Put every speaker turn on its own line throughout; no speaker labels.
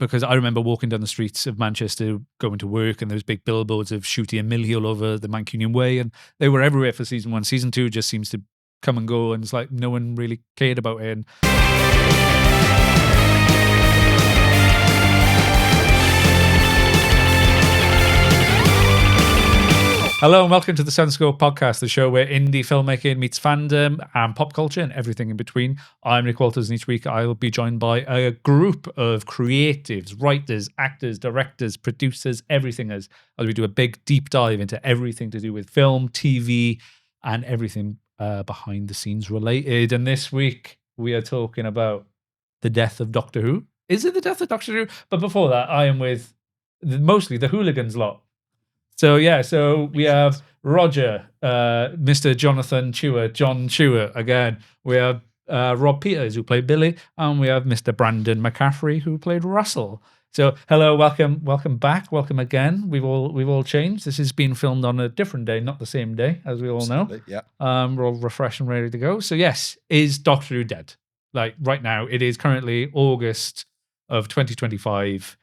because I remember walking down the streets of Manchester going to work, and there was big billboards of Ncuti and Millie all over the Mancunian Way, and they were everywhere for season 1. Season 2 just seems to come and go, and it's like no one really cared about it. Hello and welcome to the Sunscope podcast, the show where indie filmmaking meets fandom and pop culture and everything in between. I'm Nick Walters, and each week I will be joined by a group of creatives, writers, actors, directors, producers, everything as we do a big deep dive into everything to do with film, TV, and everything behind the scenes related. And this week we are talking about the death of Doctor Who. Is it the death of Doctor Who? But before that, I am with mostly the Hooligans lot. So we have Roger, Mr. Jonathan Chua, John Chua again. We have Rob Peters, who played Billy, and we have Mr. Brandon McCaffrey, who played Russell. So hello, welcome back, welcome again. We've all changed. This has been filmed on a different day, not the same day, as we all know.
Yeah.
We're all refreshed and ready to go. So yes, is Doctor Who dead? Like right now, it is currently August of 2025.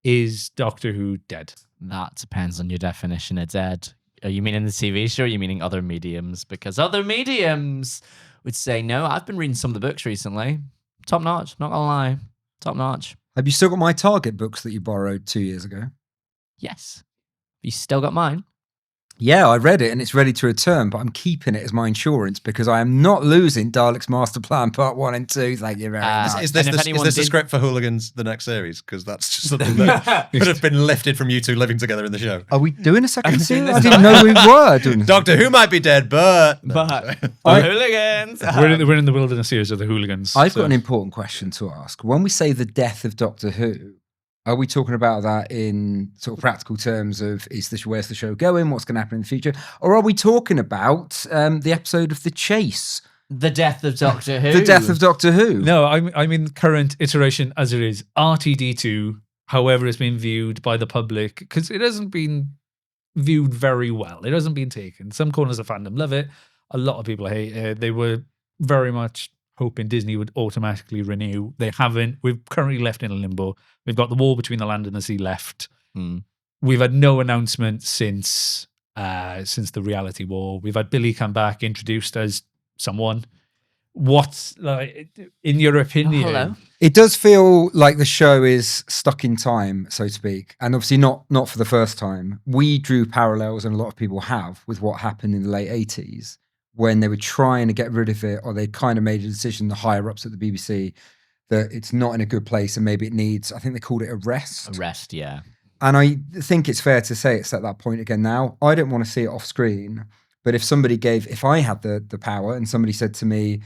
Is Doctor Who dead?
That depends on your definition of dead. Are you meaning the TV show or are you meaning other mediums? Because other mediums would say, no, I've been reading some of the books recently. Top notch, not gonna lie. Top notch.
Have you still got my Target books that you borrowed 2 years ago?
Yes. You still got mine?
Yeah, I read it and it's ready to return, but I'm keeping it as my insurance because I am not losing Dalek's Master Plan Part 1 and 2. Thank you very much.
Is this the script for Hooligans, the next series? Because that's just something that could have been lifted from you two living together in the show.
Are we doing a second series? I didn't know we were doing
Doctor Who might be dead, but
Hooligans.
We're in the wilderness series of the Hooligans.
I've got an important question to ask. When we say the death of Doctor Who, are we talking about that in sort of practical terms of where's the show going? What's going to happen in the future? Or are we talking about the episode of The Chase?
The death of Doctor Who.
The death of Doctor Who.
No, I mean current iteration as it is. RTD2, however it's been viewed by the public, because it hasn't been viewed very well. It hasn't been taken. Some corners of fandom love it. A lot of people hate it. They were very much hoping Disney would automatically renew. They haven't. We've currently left in a limbo. We've got the wall between the land and the sea left. We've had no announcement since the reality war. We've had Billy come back, introduced as someone. What's, like, in your opinion?
Hello.
It does feel like the show is stuck in time, so to speak. And obviously not for the first time. We drew parallels, and a lot of people have, with what happened in the late 80s. When they were trying to get rid of it, or they kind of made a decision, the higher ups at the BBC, that it's not in a good place and maybe it needs, I think they called it a rest.
A rest, yeah.
And I think it's fair to say it's at that point again now. I don't want to see it off screen, but if I had the power and somebody said to me,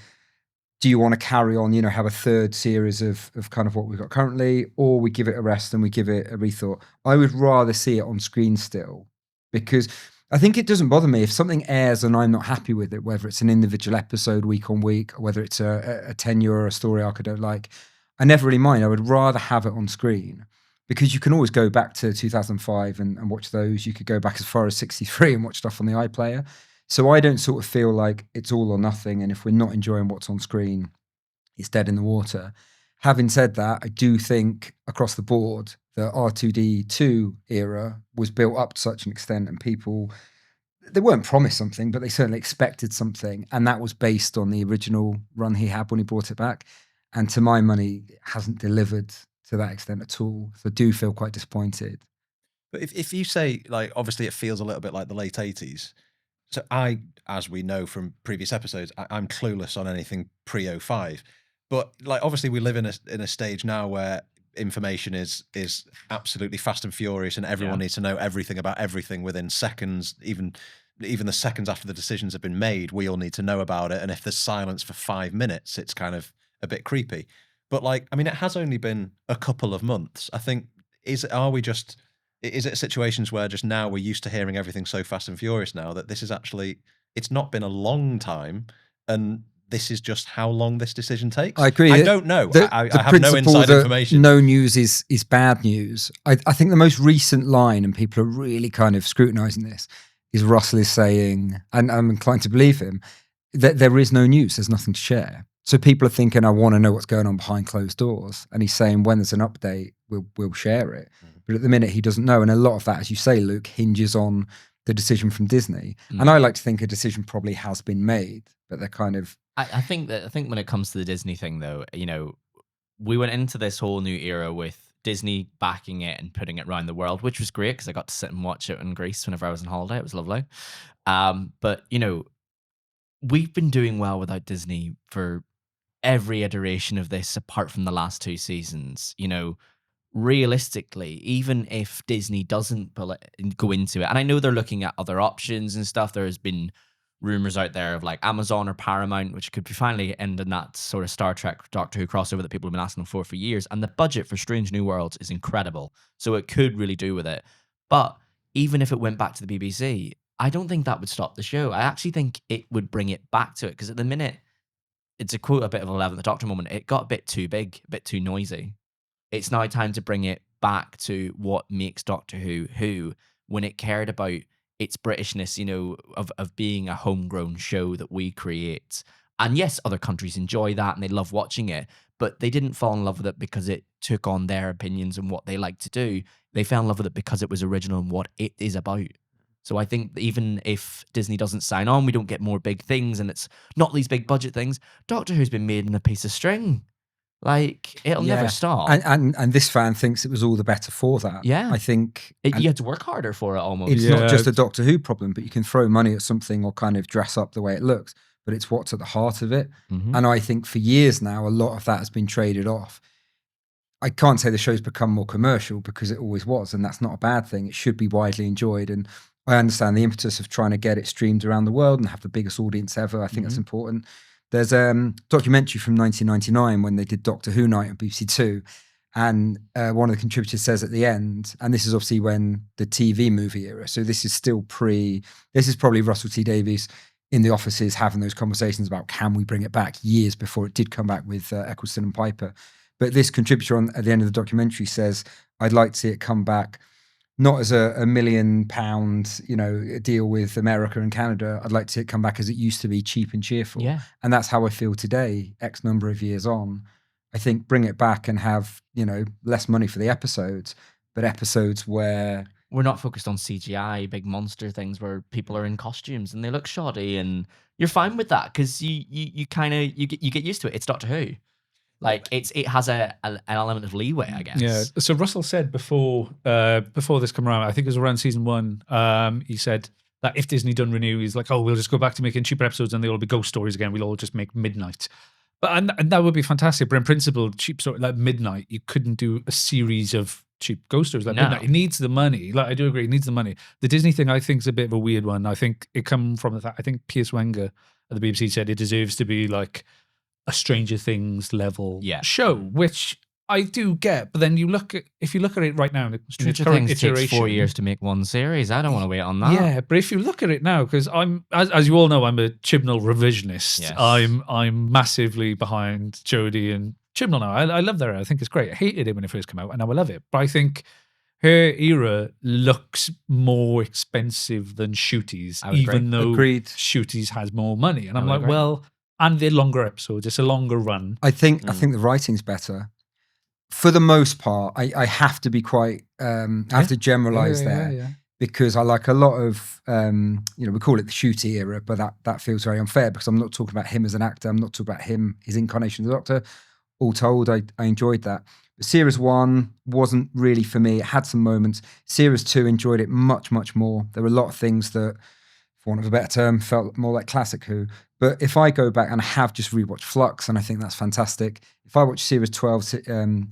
do you want to carry on, have a third series of kind of what we've got currently, or we give it a rest and we give it a rethought, I would rather see it on screen still, because I think it doesn't bother me if something airs and I'm not happy with it, whether it's an individual episode week on week, or whether it's a tenure or a story arc I don't like. I never really mind. I would rather have it on screen, because you can always go back to 2005 and watch those. You could go back as far as 63 and watch stuff on the iPlayer. So I don't sort of feel like it's all or nothing. And if we're not enjoying what's on screen, it's dead in the water. Having said that, I do think across the board, the R2D2 era was built up to such an extent, and people, they weren't promised something, but they certainly expected something. And that was based on the original run he had when he brought it back. And to my money, it hasn't delivered to that extent at all. So I do feel quite disappointed.
But if you say, like, obviously it feels a little bit like the late 80s. So as we know from previous episodes, I'm clueless on anything pre-05. But, like, obviously we live in a stage now where information is absolutely fast and furious, and everyone needs to know everything about everything within seconds. Even the seconds after the decisions have been made, we all need to know about it. And if there's silence for 5 minutes, it's kind of a bit creepy. But, like, I mean, it has only been a couple of months. I think, is it situations where just now we're used to hearing everything so fast and furious now that this is actually, it's not been a long time, and this is just how long this decision takes?
I agree.
I don't know. I have no inside information.
No news is bad news. I think the most recent line, and people are really kind of scrutinising this, is Russell is saying, and I'm inclined to believe him, that there is no news, there's nothing to share. So people are thinking, I want to know what's going on behind closed doors. And he's saying, when there's an update, we'll share it. But at the minute, he doesn't know. And a lot of that, as you say, Luke, hinges on the decision from Disney. And I like to think a decision probably has been made, but they're kind of...
I think when it comes to the Disney thing, though, we went into this whole new era with Disney backing it and putting it around the world, which was great because I got to sit and watch it in Greece whenever I was on holiday. It was lovely. But, we've been doing well without Disney for every iteration of this, apart from the last 2 seasons. Realistically, even if Disney doesn't go into it, and I know they're looking at other options and stuff, there's been rumors out there of like Amazon or Paramount, which could be finally ending that sort of Star Trek Doctor Who crossover that people have been asking for years. And the budget for Strange New Worlds is incredible, so it could really do with it. But even if it went back to the BBC, I don't think that would stop the show. I actually think it would bring it back to it, because at the minute, it's a quote a bit of an 11th Doctor moment, it got a bit too big, a bit too noisy. It's now time to bring it back to what makes Doctor Who, when it cared about its Britishness, of being a homegrown show that we create. And yes, other countries enjoy that and they love watching it, but they didn't fall in love with it because it took on their opinions and what they like to do. They fell in love with it because it was original and what it is about. So I think even if Disney doesn't sign on, we don't get more big things and it's not these big budget things, Doctor Who's been made in a piece of string. Like, it'll never stop.
And this fan thinks it was all the better for that.
Yeah.
I think...
you had to work harder for it almost.
It's not just a Doctor Who problem, but you can throw money at something or kind of dress up the way it looks, but it's what's at the heart of it. And I think for years now, a lot of that has been traded off. I can't say the show's become more commercial because it always was, and that's not a bad thing. It should be widely enjoyed. And I understand the impetus of trying to get it streamed around the world and have the biggest audience ever. I think that's important. There's a documentary from 1999 when they did Doctor Who Night on BBC Two, and one of the contributors says at the end, and this is obviously when the TV movie era, so this is still this is probably Russell T Davies in the offices having those conversations about can we bring it back, years before it did come back with Eccleston and Piper. But this contributor at the end of the documentary says, I'd like to see it come back not as a £1 million, deal with America and Canada. I'd like to see it come back as it used to be, cheap and cheerful.
Yeah.
And that's how I feel today, X number of years on. I think bring it back and have, less money for the episodes, but episodes where...
We're not focused on CGI, big monster things where people are in costumes and they look shoddy, and you're fine with that because you get used to it. It's Doctor Who. Like it has an element of leeway, I guess.
Yeah. So Russell said before this come around, I think it was around season 1. He said that if Disney don't renew, he's like, oh, we'll just go back to making cheaper episodes and they'll all be ghost stories again. We'll all just make midnight. But and that would be fantastic. But in principle, cheap story like midnight, you couldn't do a series of cheap ghost stories like midnight. It needs the money. Like I do agree, it needs the money. The Disney thing, I think, is a bit of a weird one. I think it come from the fact. I think Piers Wenger at the BBC said it deserves to be like a Stranger Things level show, which I do get. But then if you look at it right now,
Stranger Things takes 4 years to make one series. I don't want to wait on that.
Yeah, but if you look at it now, because I'm, as you all know, I'm a Chibnall revisionist.
Yes.
I'm massively behind Jodie and Chibnall now. I love their. I think it's great. I hated it when it first came out, and now I love it. But I think her era looks more expensive than Ncuti's, even though Ncuti's has more money. And I'm like, well. And they're longer episodes. It's a longer run.
I think the writing's better. For the most part, I have to be quite, I have to generalize there because I like a lot of, we call it the Ncuti era, but that feels very unfair because I'm not talking about him as an actor. I'm not talking about his incarnation of the Doctor. All told, I enjoyed that. But Series 1 wasn't really for me. It had some moments. Series 2 enjoyed it much, much more. There were a lot of things that, for want of a better term, felt more like classic Who. But if I go back, and I have just rewatched Flux, and I think that's fantastic. If I watch Series 11,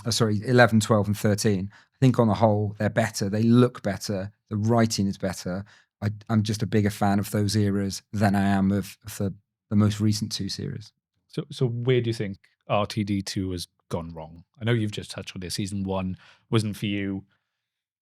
12, and 13, I think on the whole, they're better. They look better. The writing is better. I'm just a bigger fan of those eras than I am of the most recent 2 series.
So where do you think RTD2 has gone wrong? I know you've just touched on this. Season 1 wasn't for you.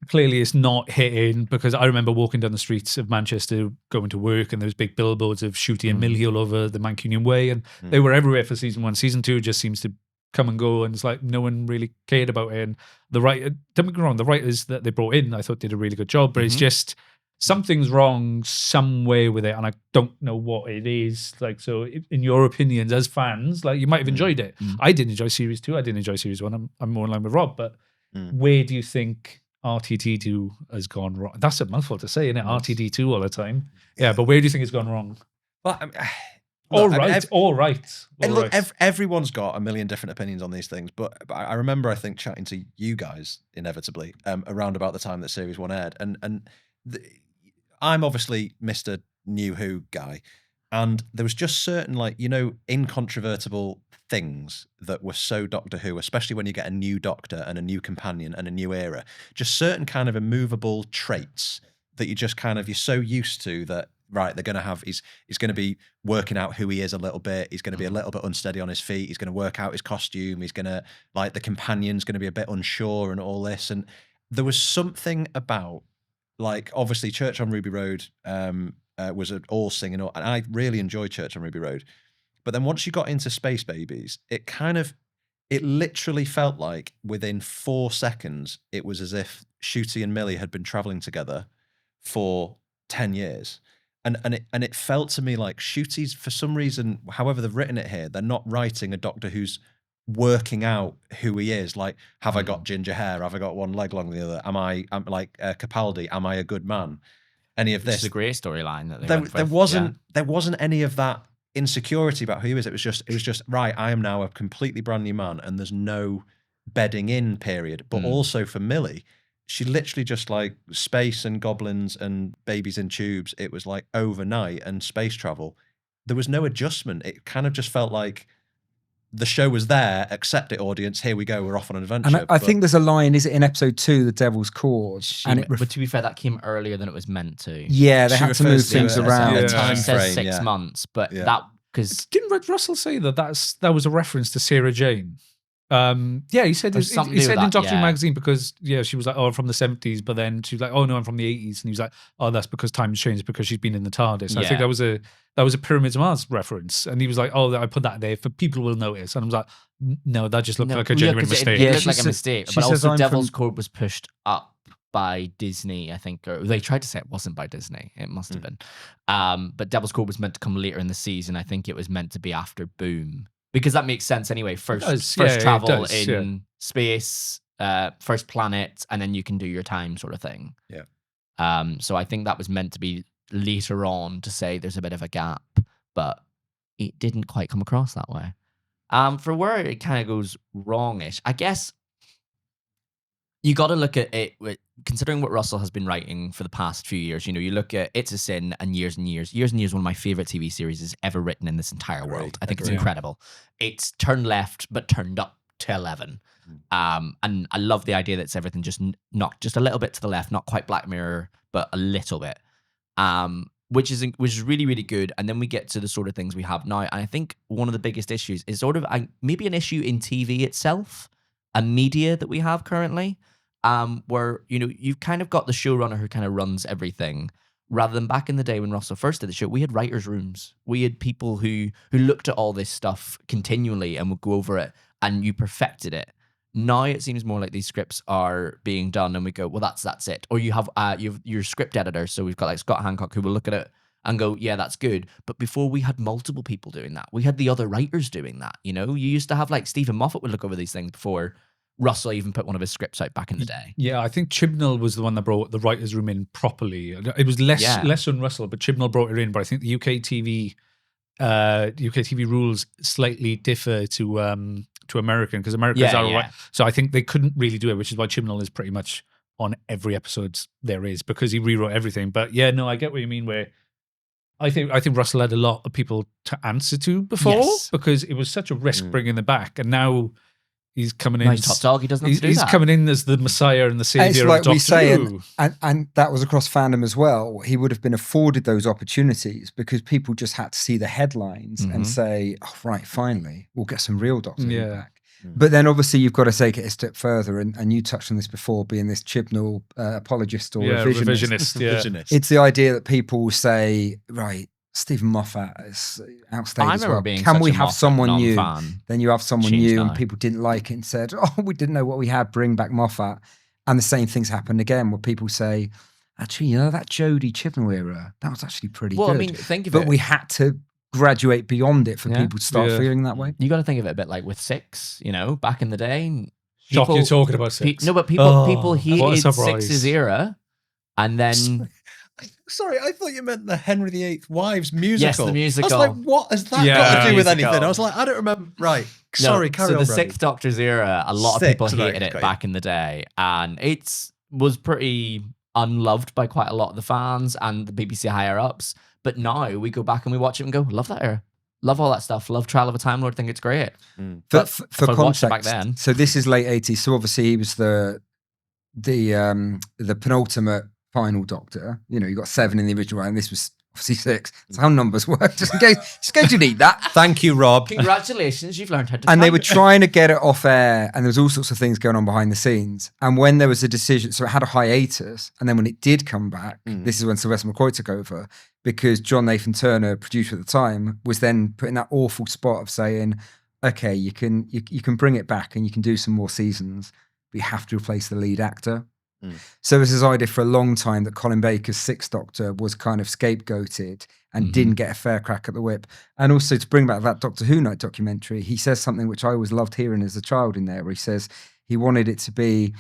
Clearly it's not hitting, because I remember walking down the streets of Manchester going to work and there was big billboards of Ncuti and Millie all over the Mancunian Way, and they were everywhere for season 1. Season 2 just seems to come and go, and it's like no one really cared about it. And the writer, don't get me wrong, the writers that they brought in I thought did a really good job, but it's just something's wrong somewhere with it, and I don't know what it is. Like, so in your opinions as fans, like you might have enjoyed it. I didn't enjoy series 2. I didn't enjoy series 1. I'm more in line with Rob, but Where do you think RTD2 has gone wrong? That's a mouthful to say, isn't it? RTD2 all the time. Yeah, but where do you think it's gone wrong?
Well, I mean,
All
look, I mean,
right, all right.
and
all
look,
right.
everyone's got a million different opinions on these things, but I remember, I think, chatting to you guys inevitably around about the time that Series 1 aired, and I'm obviously Mr. New Who guy, and there was just certain, like, you know, incontrovertible things that were so Doctor Who, especially when you get a new Doctor and a new companion and a new era, just certain kind of immovable traits that you just kind of, you're so used to that, right, they're going to have, he's going to be working out who he is a little bit. He's going to be a little bit unsteady on his feet. He's going to work out his costume. He's going to, like, the companion's going to be a bit unsure and all this. And there was something about, like, obviously Church on Ruby Road was an all singing, and I really enjoyed Church on Ruby Road. But then once you got into Space Babies, it literally felt like within 4 seconds, it was as if Ncuti and Millie had been traveling together for 10 years. And it felt to me like Ncuti, for some reason, however they've written it here, they're not writing a Doctor who's working out who he is. Like, have I got ginger hair? Have I got one leg longer than the other? I'm like Capaldi? Am I a good man? Any of this?
It's a great storyline that
there wasn't any of that insecurity about who he is. It was just right. I am now a completely brand new man, and there's no bedding in period. But also for Millie, she literally just, like, space and goblins and babies in tubes. It was like overnight, and space travel. There was no adjustment. It kind of just felt like the show was there. Accept it, audience. Here we go. We're off on an adventure.
And I think there's a line, is it in episode 2, The Devil's Cause?
But to be fair, that came earlier than it was meant to.
Yeah, they had to move things around.
The time says 6 months, but that, because
didn't Red Russell say that was a reference to Sarah Jane? Yeah, he said in Doctor Who magazine, because she was like, oh, I'm from the 70s, but then she was like, oh no, I'm from the 80s, and he was like, oh, that's because time's changed because she's been in the TARDIS. I think that was a Pyramids of Mars reference, and he was like, oh, I put that there for people will notice, and I was like, no, that just looked like a genuine mistake.
It looked like a mistake, but also Devil's Court was pushed up by Disney, I think, or they tried to say it wasn't by Disney. It must have been, but Devil's Court was meant to come later in the season. I think it was meant to be after Boom. Because that makes sense anyway. First travel in space, first planet, and then you can do your time sort of thing.
Yeah.
So I think that was meant to be later on to say there's a bit of a gap, but it didn't quite come across that way. For where it kind of goes wrongish, I guess you got to look at it with, considering what Russell has been writing for the past few years. You know, you look at It's a Sin and Years and Years. Years and Years, one of my favorite TV series ever written in this entire world. I think it's incredible. It's turned left, but turned up to 11. And I love the idea that it's everything just not just a little bit to the left, not quite Black Mirror, but a little bit, which is really, really good. And then we get to the sort of things we have now. And I think one of the biggest issues is sort of maybe an issue in TV itself, a media that we have currently. Where, you know, you've kind of got the showrunner who kind of runs everything, rather than back in the day when Russell first did the show, we had writers' rooms. We had people who looked at all this stuff continually and would go over it, and you perfected it. Now it seems more like these scripts are being done and we go, well, that's it. Or you have your script editor. So we've got like Scott Hancock who will look at it and go, yeah, that's good. But before, we had multiple people doing that. We had the other writers doing that. You know, you used to have like Stephen Moffat would look over these things before Russell even put one of his scripts out back in the day. Yeah,
I think Chibnall was the one that brought the writers' room in properly. It was less on Russell, but Chibnall brought it in. But I think the UK TV rules slightly differ to American, because Americans are right. So I think they couldn't really do it, which is why Chibnall is pretty much on every episode there is, because he rewrote everything. But yeah, no, I get what you mean. Where I think Russell had a lot of people to answer to before, because it was such a risk bringing them back, and now he's coming in.
He's top dog. He doesn't have to do that.
He's coming in as the messiah and the savior
it's like
of Doctor Who.
And that was across fandom as well. He would have been afforded those opportunities because people just had to see the headlines and say, oh, right, finally, we'll get some real Doctor Who back. But then obviously you've got to take it a step further, and you touched on this before, being this Chibnall apologist or revisionist. It's the idea that people will say, right, Stephen Moffat is outstayed as well. Can we have someone new? Then you have someone new, and people didn't like it and said, oh, we didn't know what we had, bring back Moffat. And the same things happened again, where people say, actually, you know, that Jodie Chibnall era, that was actually pretty good.
Well, I mean, think of it.
But we had to graduate beyond it for people to start feeling that way.
You got to think of it a bit like with Six, you know, back in the day.
Shock you're talking about Six.
No, but people
what a
hated
surprise.
Six's era, and then
Sorry, I thought you meant the Henry VIII Wives musical.
Yes, the musical.
I was like, what has that got to do with anything? I was like, I don't remember. Right. Sorry, carry on.
So the Sixth Doctor's era, a lot of people hated it back in the day, and it was pretty unloved by quite a lot of the fans and the BBC higher ups. But now we go back and we watch it and go, love that era. Love all that stuff. Love Trial of a Time Lord. Think it's great.
For context, back then. So this is late 80s. So obviously he was the penultimate final Doctor. You know, you got 7 in the original, and this was obviously 6. That's how numbers work. Just in case you need that.
Thank you, Rob.
Congratulations, you've learned how to.
And they were trying to get it off air, and there was all sorts of things going on behind the scenes. And when there was a decision, so it had a hiatus, and then when it did come back, this is when Sylvester McCoy took over, because John Nathan Turner, producer at the time, was then put in that awful spot of saying, okay, you can bring it back and you can do some more seasons, but you have to replace the lead actor. So this is idea for a long time that Colin Baker's Sixth Doctor was kind of scapegoated and didn't get a fair crack at the whip. And also to bring back that Doctor Who Night documentary, he says something which I always loved hearing as a child in there, where he says he wanted it to be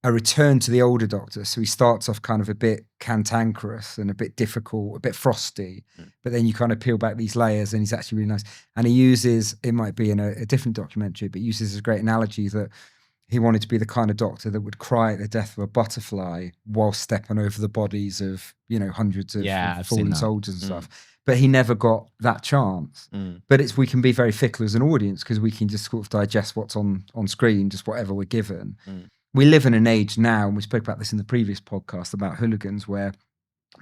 a return to the older Doctor. So he starts off kind of a bit cantankerous and a bit difficult, a bit frosty, but then you kind of peel back these layers and he's actually really nice. And he uses, it might be in a different documentary, but uses a great analogy that he wanted to be the kind of Doctor that would cry at the death of a butterfly while stepping over the bodies of, you know, hundreds of fallen soldiers and stuff. But he never got that chance. But we can be very fickle as an audience because we can just sort of digest what's on screen, just whatever we're given. We live in an age now, and we spoke about this in the previous podcast about hooligans, where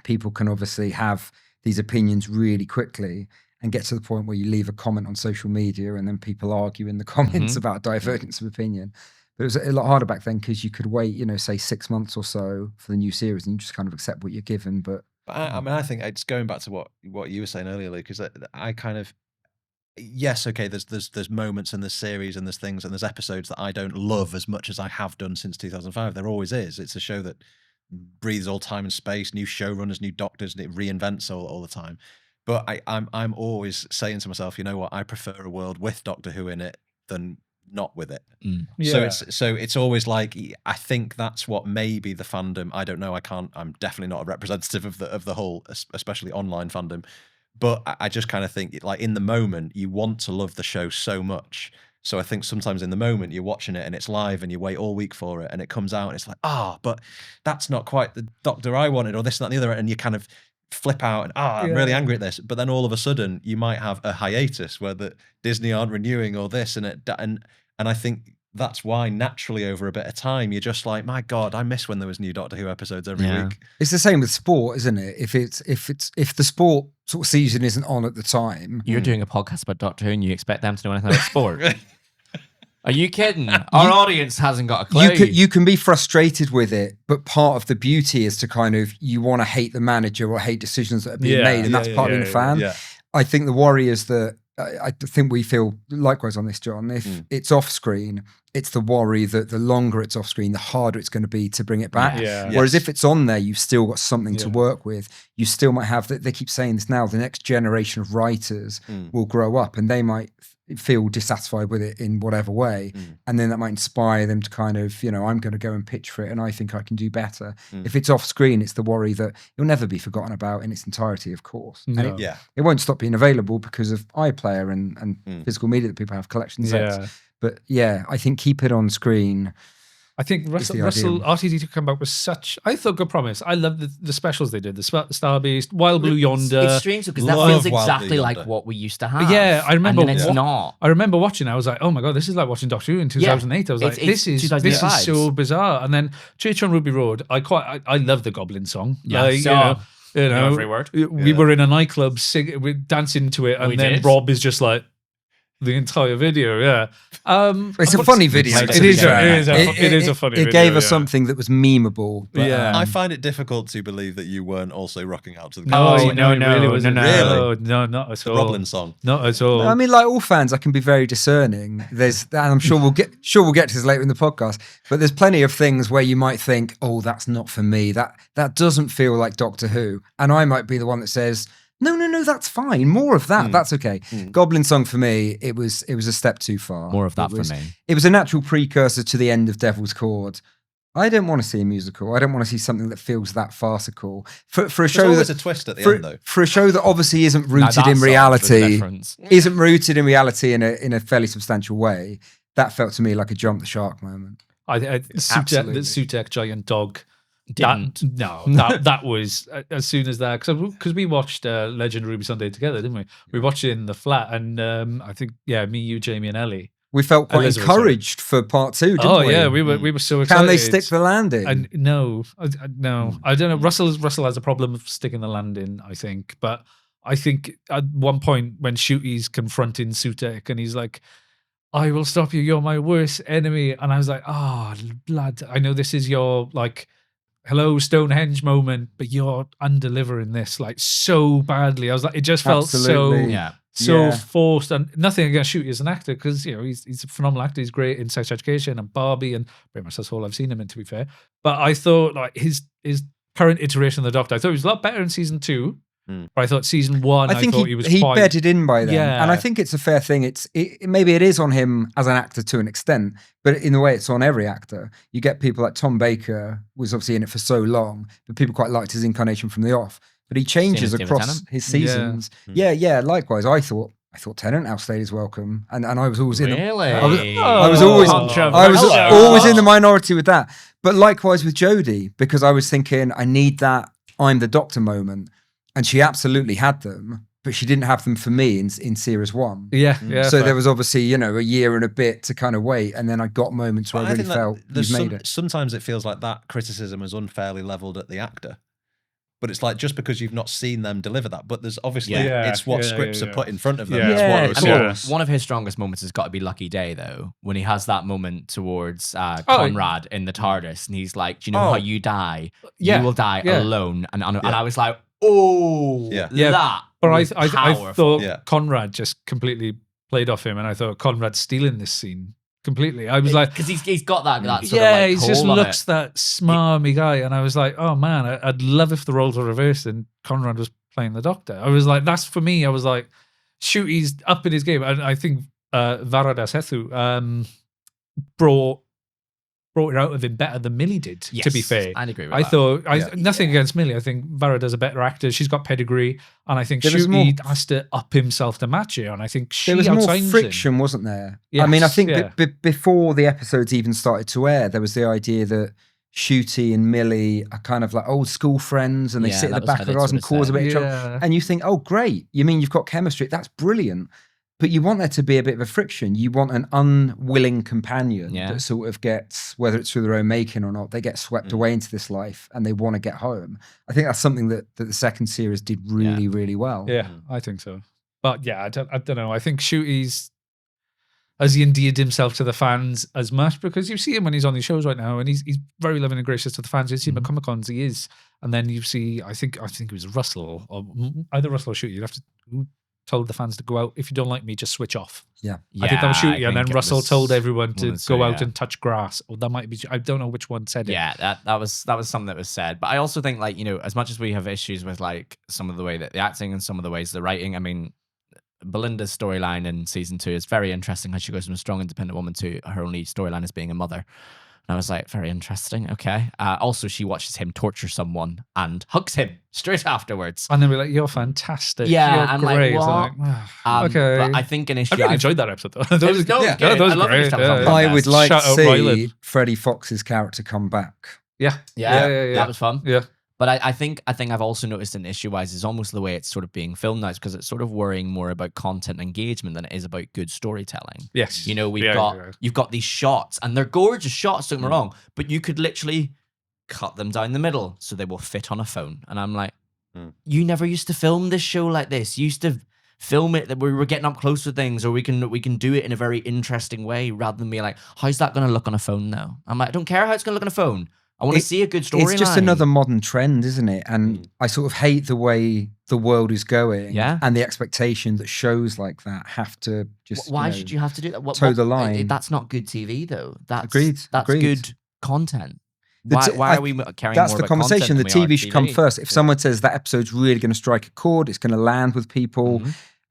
people can obviously have these opinions really quickly and get to the point where you leave a comment on social media and then people argue in the comments about divergence of opinion. But it was a lot harder back then because you could wait, you know, say 6 months or so for the new series and you just kind of accept what you're given. But
I mean, I think it's going back to what you were saying earlier, Luke, because I kind of, yes, okay, there's moments in this series and there's things and there's episodes that I don't love as much as I have done since 2005. There always is. It's a show that breathes all time and space, new showrunners, new doctors, and it reinvents all the time. But I'm always saying to myself, you know what, I prefer a world with Doctor Who in it than not with it. So it's always like, I think that's what maybe the fandom, I don't know, I'm definitely not a representative of the whole, especially online fandom, but I just kind of think, like, in the moment you want to love the show so much. So I think sometimes in the moment you're watching it and it's live and you wait all week for it and it comes out and it's like, but that's not quite the Doctor I wanted, or this, that, and the other, and you kind of flip out and I'm really angry at this. But then all of a sudden you might have a hiatus where the Disney aren't renewing or this and I think that's why naturally over a bit of time you're just like, my God, I miss when there was new Doctor Who episodes every week.
It's the same with sport, isn't it? If the sport sort of season isn't on at the time,
you're doing a podcast about Doctor Who and you expect them to know anything about sport. Are you kidding? Our audience hasn't got a clue.
You can be frustrated with it, but part of the beauty is to kind of, you want to hate the manager or hate decisions that are being made, and that's part of being a fan. I think the worry is that, I think we feel likewise on this, John. If it's off screen, it's the worry that the longer it's off screen, the harder it's going to be to bring it back. Whereas if it's on there, you've still got something to work with. You still might have, they keep saying this now, the next generation of writers will grow up and they might feel dissatisfied with it in whatever way, and then that might inspire them to kind of, you know, I'm going to go and pitch for it and I think I can do better. If it's off screen, it's the worry that it'll never be forgotten about in its entirety, of course. And it won't stop being available because of iPlayer and physical media that people have, collection sets. But I think keep it on screen.
I think Russell RTD to come back with such, I thought, good promise. I love the specials they did, the Star Beast, Wild Blue Yonder.
It's strange because that feels exactly like what we used to have.
Yeah, I remember.
And then it's not.
I remember watching it. I was like, oh my God, this is like watching Doctor Who in 2008. I was like, this is so bizarre. And then Church on Ruby Road, I love the Goblin song.
Yeah,
you know,
every word.
We were in a nightclub dancing to it, and then Rob is just like, the entire video,
it's a funny video.
It is a funny video.
It gave us something that was memeable. But,
I find it difficult to believe that you weren't also rocking out to the
No, not at all.
The Roblin song.
Not at all.
I mean, like all fans, I can be very discerning. And I'm sure we'll get to this later in the podcast. But there's plenty of things where you might think, oh, that's not for me. That doesn't feel like Doctor Who. And I might be the one that says, No, that's fine. More of that. That's okay.
Mm.
Goblin Song for me, it was a step too far.
More of that
It was-
for me.
It was a natural precursor to the end of Devil's Chord. I don't want to see a musical. I don't want to see something that feels that farcical. For a
There's
show
always
that
a twist at the end, though.
for a show that obviously isn't
Now
rooted
that's
in
the
reality,
difference.
isn't rooted in reality in a fairly substantial way. That felt to me like a jump the shark moment. Absolutely.
The Sutek giant dog.
Didn't.
That was as soon as that, because we watched Legend Ruby Sunday together, didn't we? We watched it in the flat, and I think me, you, Jamie, and Ellie.
We felt quite
Elizabeth,
encouraged for part 2, didn't we?
Yeah, we were so excited.
Can they stick the landing?
And no, no, I don't know. Russell has a problem of sticking the landing, I think. But I think at one point when Ncuti's confronting Sutek and he's like, "I will stop you. You're my worst enemy," and I was like, "Oh, lad, I know this is your like." Hello Stonehenge moment, but you're undelivering this like so badly. I was like, it just felt
Absolutely.
Yeah.
forced, and nothing against Ncuti as an actor, because he's a phenomenal actor. He's great in Sex Education and Barbie, and pretty much that's all I've seen him in, to be fair. But I thought like his current iteration of the Doctor, I thought he was a lot better in season 2. But I thought season 1,
I think
thought he was
he
quite
bedded in by then,
Yeah.
and I think it's a fair thing. Maybe it is on him as an actor to an extent, but in a way, it's on every actor. You get people like Tom Baker was obviously in it for so long, but people quite liked his incarnation from the off. But he changes
David
across
Tennant?
his seasons. Yeah. Likewise, I thought Tennant outstayed his welcome, and I was always in.
Really?
I was always in the minority with that. But likewise with Jodie, because I was thinking I need that I'm the Doctor moment. And she absolutely had them, but she didn't have them for me in series 1.
yeah.
So
fair.
there was obviously, a year and a bit to kind of wait. And then I got moments where I really felt you've made it.
Sometimes it feels like that criticism is unfairly leveled at the actor. But it's like, just because you've not seen them deliver that, but there's obviously, it's what scripts are put in front of them.
Yeah.
That's what it was.
One of his strongest moments has got to be Lucky Day, though, when he has that moment towards Conrad in the TARDIS, and he's like, "Do you know how you die?
Yeah.
You will die
Yeah.
alone." And I was like, "Oh,
Yeah.
that."
But
was
I
powerful.
thought Conrad just completely played off him, and I thought Conrad's stealing this scene completely. I was like,
because he's got that sort of
he just
hold on
looks
it.
that smarmy guy, and I was like, oh man, I'd love if the roles were reversed and Conrad was playing the Doctor. I was like, that's for me. I was like, shoot, he's up in his game, and I think Varadas Hethu brought it out of him better than Millie did.
Yes,
to be fair,
I'd agree with
I
that.
thought nothing against Millie. I think Varada's a better actor. She's got pedigree, and I think
There was more-
Ncuti has to up himself to match it. And I think she
There was more
outshines
friction,
him.
wasn't there?
Yes,
I mean, I think
yeah.
before the episodes even started to air, there was the idea that Ncuti and Millie are kind of like old school friends, and they
Yeah,
sit at
that
the back
was
of
how
the house
they
and
sort of
cause a bit of trouble.
Yeah.
And you think, oh, great. You mean you've got chemistry? That's brilliant. But you want there to be a bit of a friction. You want an unwilling companion that sort of gets, whether it's through their own making or not, they get swept away into this life and they want to get home. I think that's something that the second series did really, really well.
Yeah, I think so. But yeah, I don't know. I think Ncuti's, has he endeared himself to the fans as much? Because you see him when he's on these shows right now, and he's very loving and gracious to the fans. You see him at Comic Cons, he is. And then you see, I think it was Russell, or either Russell or Ncuti. You'd have to who told the fans to go out. If you don't like me, just switch off.
Yeah.
I think that was Ncuti, and then
think it
Russell
was
told everyone to
one of the
go
two,
out and touch grass. Or that might be. I don't know which one said it.
Yeah, that was something that was said. But I also think, like, as much as we have issues with like some of the way that the acting and some of the ways the writing, I mean, Belinda's storyline in season 2 is very interesting. How she goes from a strong, independent woman to her only storyline as being a mother. And I was like, very interesting. Okay. Also, she watches him torture someone and hugs him straight afterwards.
And then we're like, "You're fantastic.
Yeah,
you're
I'm like,
great." It's
what?
okay.
But I think an issue.
I really enjoyed that episode though. That was
no,
yeah,
good.
that was
I love
great.
this type of podcast.
I would like
Shout
to
out
see
Ryland.
Freddie Fox's character come back.
Yeah,
That was fun.
Yeah.
But I think I've also noticed an issue-wise is almost the way it's sort of being filmed now, because it's sort of worrying more about content engagement than it is about good storytelling.
Yes.
You've got these shots, and they're gorgeous shots, don't get me wrong, but you could literally cut them down the middle so they will fit on a phone. And I'm like, you never used to film this show like this. You used to film it that we were getting up close to things, or we can do it in a very interesting way, rather than being like, how's that going to look on a phone now? I'm like, I don't care how it's going to look on a phone. I want to see a good storyline.
It's just another modern trend, isn't it? And I sort of hate the way the world is going, and the expectation that shows like that have to just.
Why should you have to do that?
Toe the line.
That's not good TV, though. That's
Agreed.
That's
Agreed.
good content. Why are we carrying
That's
more
the
about content
conversation. The
than we are
TV should come
TV?
first. If someone says that episode's really going to strike a chord, it's going to land with people,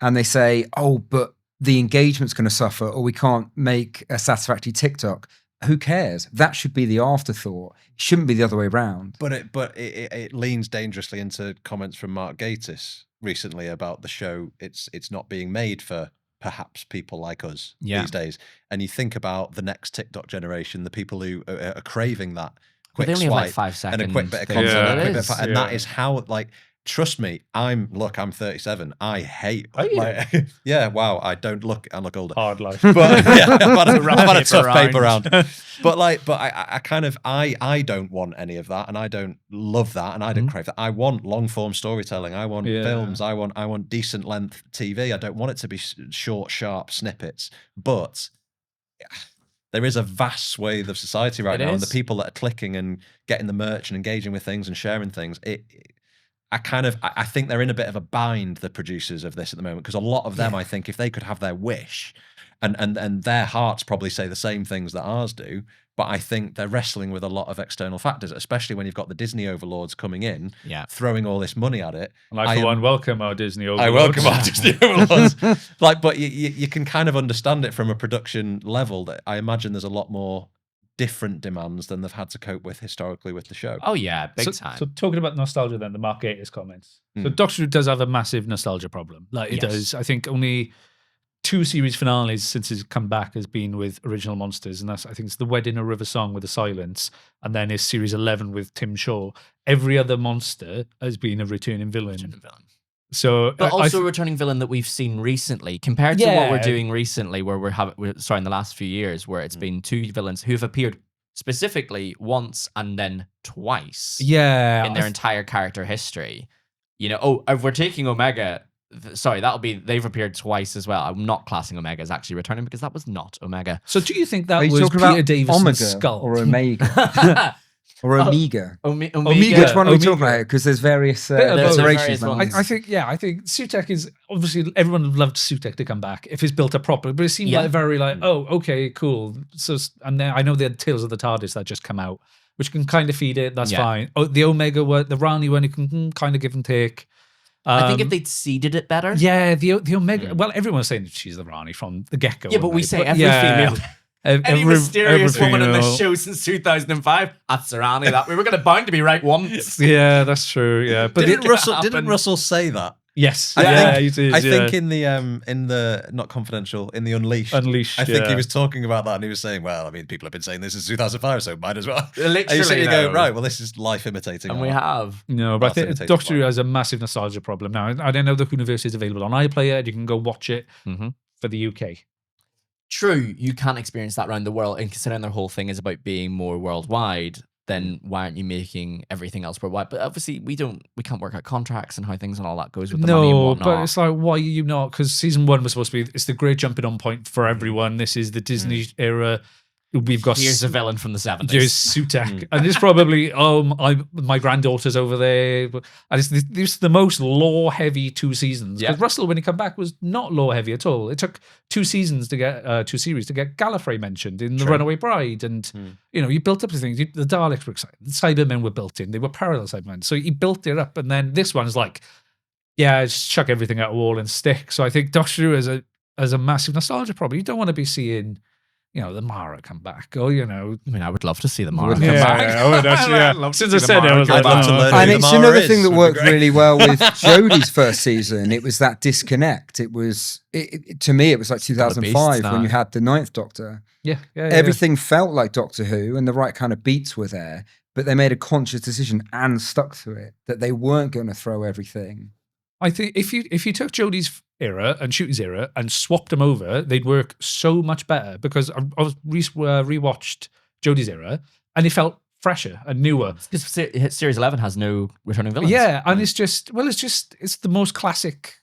and they say, "Oh, but the engagement's going to suffer, or we can't make a satisfactory TikTok," who cares? That should be the afterthought. It shouldn't be the other way around.
But it leans dangerously into comments from Mark Gatiss recently about the show. It's not being made for perhaps people like us these days. And you think about the next TikTok generation, the people who are craving that quick
they only
swipe
have like 5 seconds.
and a quick bit of content. And that is how, like, trust me, I'm 37. I hate, wow, I look older.
Hard life.
But yeah, I've had a tough paper round. But I don't want any of that, and I don't love that, and I don't crave that. I want long form storytelling. I want films. I want decent length TV. I don't want it to be short, sharp snippets. But there is a vast swathe of society right now, and the people that are clicking and getting the merch and engaging with things and sharing things, I think they're in a bit of a bind, the producers of this at the moment, because a lot of them, I think, if they could have their wish, and their hearts probably say the same things that ours do, but I think they're wrestling with a lot of external factors, especially when you've got the Disney overlords coming in, throwing all this money at it.
And I, for one, welcome our Disney overlords.
I welcome our Disney overlords. But you can kind of understand it from a production level that I imagine there's a lot more different demands than they've had to cope with historically with the show.
Oh yeah, big time.
So talking about nostalgia then, the Mark Gatiss comments. So Doctor Who does have a massive nostalgia problem. Like it does. I think only 2 series finales since it's come back has been with original monsters, and I think it's The Wedding of River Song with the Silence, and then is series 11 with Tim Shaw. Every other monster has been a returning villain. So,
but also a returning villain that we've seen recently, compared to what we're doing recently, where in the last few years, where it's been 2 villains who have appeared specifically once and then twice, in their entire character history. You know, if we're taking Omega, sorry, they've appeared twice as well. I'm not classing Omega as actually returning because that was not Omega.
So, do you think that was Peter Davison's skull
or Omega? Or Omega.
Omega.
Which one are we talking about? Because there's various iterations.
I think Sutek is obviously, everyone loved Sutek to come back if it's built up properly, but it seemed like very oh, okay, cool. So, and then I know the Tales of the TARDIS that just come out, which can kind of feed it. That's fine. Oh, the Omega one, the Rani one, you can kind of give and take.
I think if they'd seeded it better.
Yeah, the Omega. Well, everyone's saying she's the Rani from the get-go.
Yeah, but we say every female. Any mysterious woman in the show since 2005, that's Rani. That we were bound to be right once.
Yeah, that's true. Yeah, but
didn't Russell say that?
Yes.
I think in the not confidential, in the Unleashed. I think he was talking about that, and he was saying, well, I mean, people have been saying this since 2005, so might as well.
Literally,
you go, right, well, this is life imitating.
And we have.
No, but I think Doctor Who has a massive nostalgia problem. Now, I don't know the Whoniverse is available on iPlayer. You can go watch it for the UK.
True, you can't experience that around the world, and considering their whole thing is about being more worldwide, then why aren't you making everything else worldwide? But obviously we can't work out contracts and how things and all that goes with the money and whatnot.
But it's like, why are you not? Because season 1 was supposed to be, it's the great jumping on point for everyone. This is the Disney era. We've got
here's a villain from the 70s.
Here's Sutek, and it's probably my granddaughter's over there, and it's the most lore-heavy 2 seasons. Because Russell, when he came back, was not lore-heavy at all. It took 2 seasons to get 2 series to get Gallifrey mentioned in The Runaway Bride, and you built up the things. The Daleks were excited, the Cybermen were built in, they were parallel Cybermen, so he built it up, and then this one's like, just chuck everything at a wall and stick. So I think Doctor Who has a massive nostalgia problem. You don't want to be seeing, the Mara come back, or
I mean, I would love to see the Mara come
back. I would actually. Since I said it, I was like,
I'd love to learn.
And it's another thing that worked really well with Jodie's first season. It was that disconnect. It was, to me, it was like 2005 when you had the 9th Doctor. Everything felt like Doctor Who, and the right kind of beats were there, but they made a conscious decision and stuck to it that they weren't going to throw everything.
I think if you took Jodie's era and Ncuti's era and swapped them over, they'd work so much better, because I was rewatched Jodie's era and it felt fresher and newer.
Because Series 11 has no returning villains.
Yeah, and it's the most classic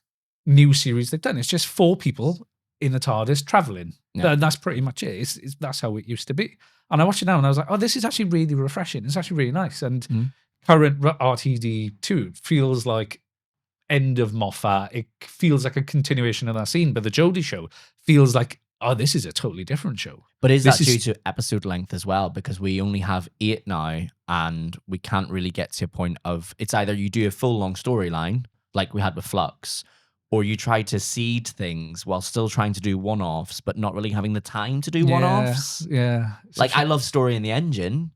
new series they've done. It's just 4 people in a TARDIS traveling. Yeah. And that's pretty much it. That's how it used to be. And I watched it now and I was like, oh, this is actually really refreshing. It's actually really nice. And current RTD2 feels like end of Moffat. It feels like a continuation of that scene, but the Jodie show feels like oh, this is a totally different show.
But is
This
that due
is-
to episode length as well? Because we only have 8 now, and we can't really get to a point of, it's either you do a full long storyline, like we had with Flux, or you try to seed things while still trying to do one-offs, but not really having the time to do one-offs.
Yeah.
Like, I love Story in the Engine,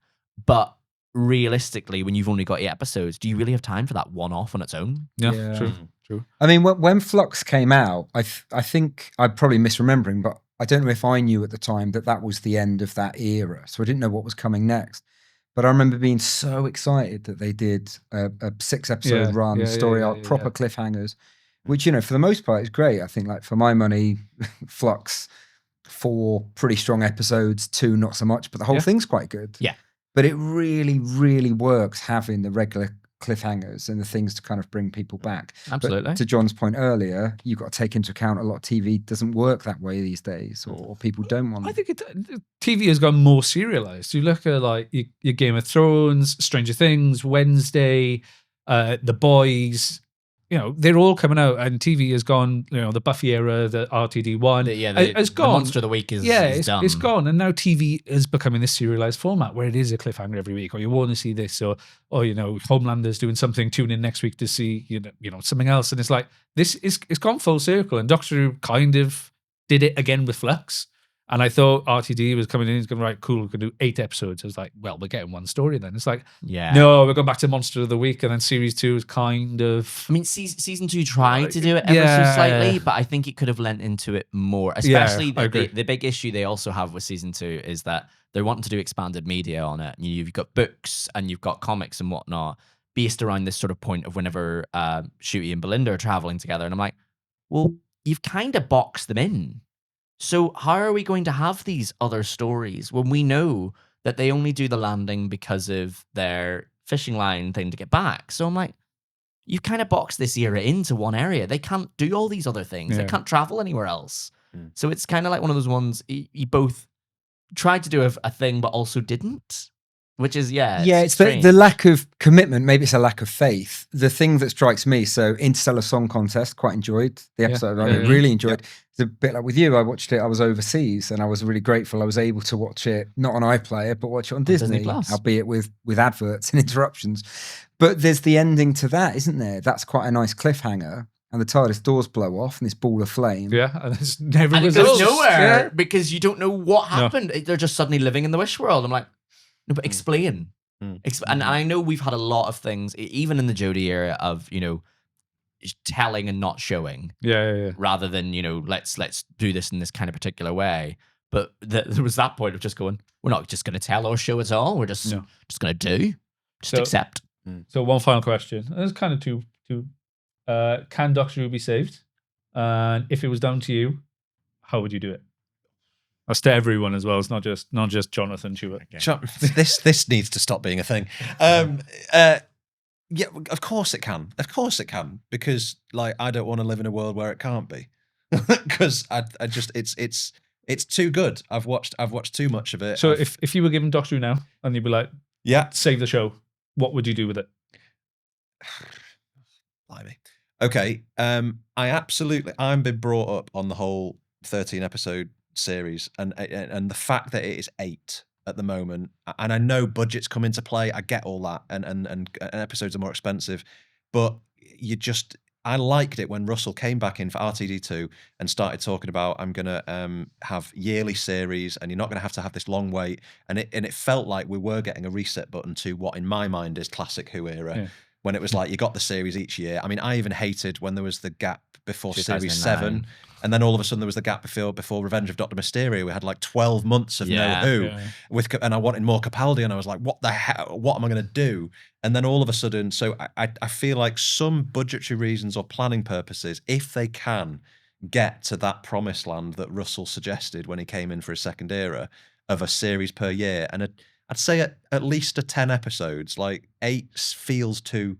but realistically, when you've only got 8 episodes, do you really have time for that one-off on its own?
Yeah, true.
I mean, when Flux came out, I think I'm probably misremembering, but I don't know if I knew at the time that was the end of that era. So I didn't know what was coming next. But I remember being so excited that they did a 6-episode run, story arc, proper cliffhangers, which, you know, for the most part is great. I think, like, for my money, Flux, 4 pretty strong episodes, 2 not so much, but the whole thing's quite good.
Yeah.
But it really, really works having the regular cliffhangers and the things to kind of bring people back.
Absolutely.
But to John's point earlier, you've got to take into account a lot of TV doesn't work that way these days, or people don't want.
I think TV has gone more serialized. You look at like your Game of Thrones, Stranger Things, Wednesday, The Boys. You know, they're all coming out, and TV has gone. You know, the Buffy era, the RTD one, has gone.
The Monster of the Week is done.
It's gone, and now TV is becoming this serialized format where it is a cliffhanger every week, or you want to see this, or you know, Homelander's doing something. Tune in next week to see you know something else, and it's like it's gone full circle. And Doctor Who kind of did it again with Flux. And I thought RTD was coming in, he's going, right, cool, we can do 8 episodes. I was like, well, we're getting one story then. It's like, no, we're going back to Monster of the Week, and then series 2 is kind of...
I mean, season 2 tried to do it ever so slightly, but I think it could have lent into it more. Especially the big issue they also have with season 2 is that they're wanting to do expanded media on it. You've got books and you've got comics and whatnot based around this sort of point of whenever Ncuti and Belinda are traveling together. And I'm like, well, you've kind of boxed them in. So how are we going to have these other stories when we know that they only do the landing because of their fishing line thing to get back? So I'm like, you've kind of boxed this era into one area. They can't do all these other things. They can't travel anywhere else. So it's kind of like one of those ones, you both tried to do a thing, but also didn't. Which is,
it's the lack of commitment. Maybe it's a lack of faith. The thing that strikes me, so Interstellar Song Contest, quite enjoyed the episode. I really enjoyed. It's a bit like with you. I watched it. I was overseas, and I was really grateful. I was able to watch it not on iPlayer, but watch it on Disney albeit with adverts and interruptions. But there's the ending to that, isn't there? That's quite a nice cliffhanger. And the TARDIS doors blow off, and this ball of flame.
Yeah, and there's never
and it goes nowhere because you don't know what happened. They're just suddenly living in the Wish world. I'm like, no, but explain. And I know we've had a lot of things, even in the Jodie era, of, you know, telling and not showing. Rather than, you know, let's do this in this kind of particular way. But there was that point of just going, we're not just going to tell or show at all. We're just going to accept.
So one final question. There's kind of two. Can Doctor Who be saved? And if it was down to you, how would you do it? That's to everyone as well. It's not just Jonathan Stewart.
This needs to stop being a thing. Yeah, of course it can. Of course it can. Because like I don't want to live in a world where it can't be. Because I just it's too good. I've watched too much of it.
So if you were given Doctor Who now and you'd be like, save the show, what would you do with it?
Blimey. Okay. I'm been brought up on the whole 13 episode series and the fact that it is 8 at the moment, and I know budgets come into play. I get all that, and episodes are more expensive, but I liked it when Russell came back in for RTD2 and started talking about, I'm gonna have yearly series, and you're not gonna have to have this long wait, and it felt like we were getting a reset button to what in my mind is classic Who era. When it was like you got the series each year. I mean, I even hated when there was the gap before Series 7, and then all of a sudden there was the gap before Revenge of Dr. Mysterio. We had like 12 months of no Who, and I wanted more Capaldi, and I was like, what the hell? What am I going to do? And then all of a sudden, so I feel like some budgetary reasons or planning purposes, if they can get to that promised land that Russell suggested when he came in for his second era of a series per year, and I'd say at least 10 episodes. Like 8 feels too.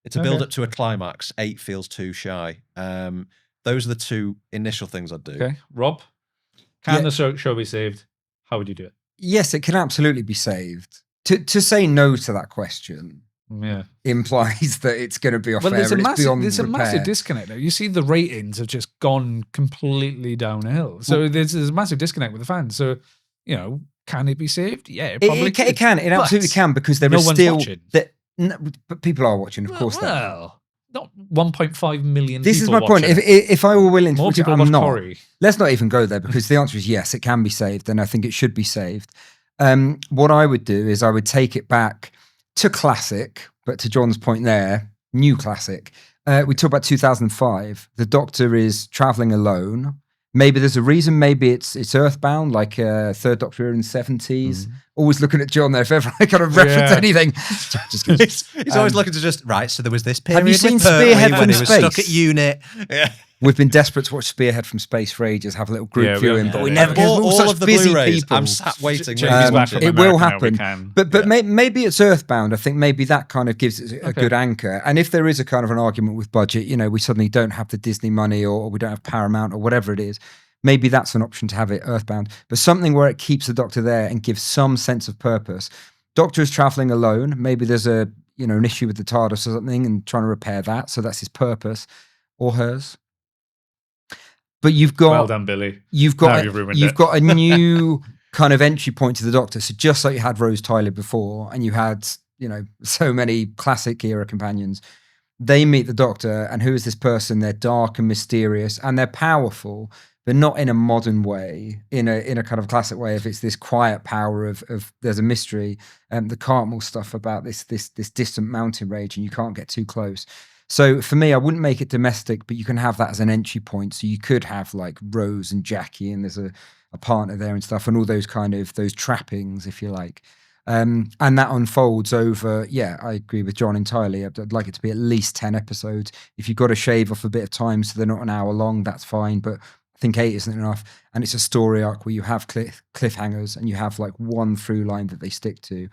It's a build up to a climax. 8 feels too shy. Those are the 2 initial things I'd do.
Okay, Rob, can the show be saved? How would you do it?
Yes, it can absolutely be saved. To say no to that question
Yeah.
implies that it's going to be off
Well,
air
there's a
and it's beyond
massive
repair.
disconnect there. You see the ratings have just gone completely downhill. So there's a massive disconnect with the fans. So, can it be saved? Yeah, it probably
It can. It absolutely can, because there
no
is
one's
still
watching.
but people are watching, of course.
Well, not 1.5 million.
This is
people
my point.
watching.
If I were willing to
More
watch it,
people
I'm
watch
not.
Corrie.
Let's not even go there, because the answer is yes, it can be saved, and I think it should be saved. What I would do is I would take it back to classic, but to John's point there, new classic. We talk about 2005. The Doctor is traveling alone. Maybe there's a reason. Maybe it's Earthbound, like Third Doctor era in the 70s. Always looking at John there if ever I kind of reference anything. Just kidding.
He's always looking to just, right, so there was this period
Have you seen
with Pertwee
Spearhead
when
from
he was stuck
Space?
at unit. Yeah.
We've been desperate to watch Spearhead from Space for ages, have a little group
Yeah, we
viewing,
haven't
but
done
we
it.
never get
all
such
of the
busy
Blu-rays.
people.
I'm sat waiting.
Jamie's back from
It will
America now, we
happen.
can.
But maybe it's Earthbound. I think maybe that kind of gives it a good anchor. And if there is a kind of an argument with budget, we suddenly don't have the Disney money, or we don't have Paramount or whatever it is, maybe that's an option to have it Earthbound. But something where it keeps the Doctor there and gives some sense of purpose. Doctor is traveling alone. Maybe there's an issue with the TARDIS or something, and trying to repair that. So that's his purpose, or hers. But you've got
Well done, Billy.
You've
Now you've ruined it.
got a new kind of entry point to the Doctor. So just like you had Rose Tyler before, and you had so many classic era companions, they meet the Doctor, and who is this person? They're dark and mysterious, and they're powerful, but not in a modern way, in a kind of classic way. If it's this quiet power of there's a mystery, the Cartmel stuff about this distant mountain range, and you can't get too close. So for me, I wouldn't make it domestic, but you can have that as an entry point. So you could have like Rose and Jackie, and there's a partner there and stuff, and all those kind of those trappings, if you like. And that unfolds over, I agree with John entirely. I'd like it to be at least 10 episodes. If you've got to shave off a bit of time so they're not an hour long, that's fine. But I think 8 isn't enough. And it's a story arc where you have cliffhangers, and you have like one through line that they stick to.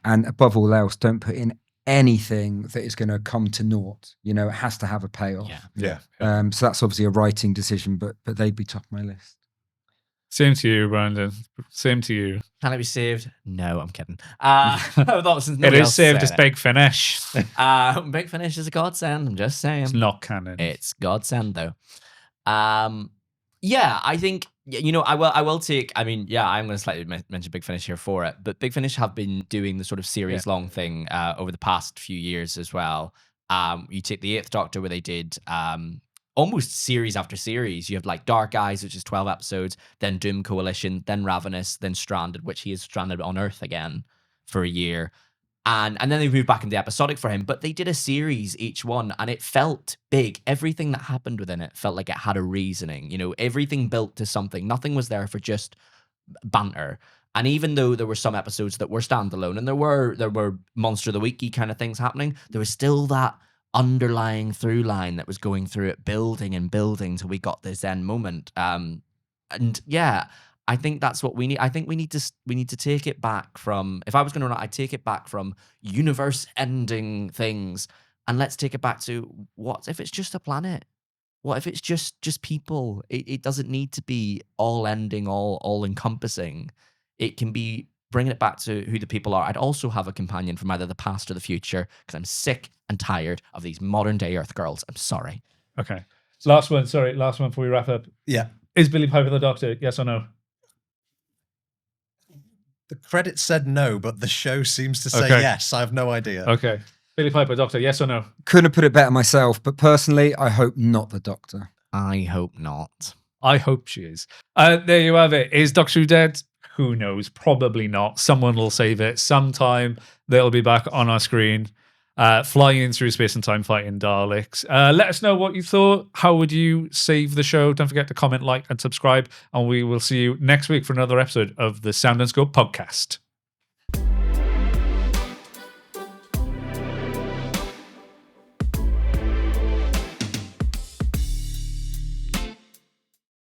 And above all else, don't put in anything that is going to come to naught. It has to have a payoff.
Yeah.
So that's obviously a writing decision, but they'd be top of my list.
Same to you, Brandon. Same to you.
Can it be saved? No, I'm kidding. Since
It is saved
as
as Big Finish.
Big Finish is a godsend. I'm just saying.
It's not canon.
It's godsend though. I think I will take. I mean, I'm going to slightly mention Big Finish here for it, but Big Finish have been doing the sort of series long thing over the past few years as well. You take the 8th Doctor, where they did almost series after series. You have like Dark Eyes, which is 12 episodes, then Doom Coalition, then Ravenous, then Stranded, which he is stranded on Earth again for a year. And then they've moved back into episodic for him. But they did a series, each one, and it felt big. Everything that happened within it felt like it had a reasoning. Everything built to something. Nothing was there for just banter. And even though there were some episodes that were standalone, and there were Monster of the Week-y kind of things happening, there was still that underlying through line that was going through it, building and building till we got this end moment. I think that's what we need. I think we need to take it back from, if I was going to run, I'd take it back from universe ending things, and let's take it back to, what if it's just a planet? What if it's just people? It doesn't need to be all ending, all encompassing. It can be bringing it back to who the people are. I'd also have a companion from either the past or the future, because I'm sick and tired of these modern day Earth girls. I'm sorry.
Okay. Last one before we wrap up.
Yeah.
Is Billie Piper the Doctor? Yes or no?
The credits said no, but the show seems to say yes. I have no idea.
Okay. Billie Piper, Doctor, yes or no?
Couldn't have put it better myself, but personally, I hope not the Doctor.
I hope not.
I hope she is. There you have it. Is Doctor Who dead? Who knows? Probably not. Someone will save it. Sometime they'll be back on our screen, flying through space and time, fighting Daleks. Let us know what you thought. How would you save the show? Don't forget to comment, like, and subscribe. And we will see you next week for another episode of the Sound and Scope podcast.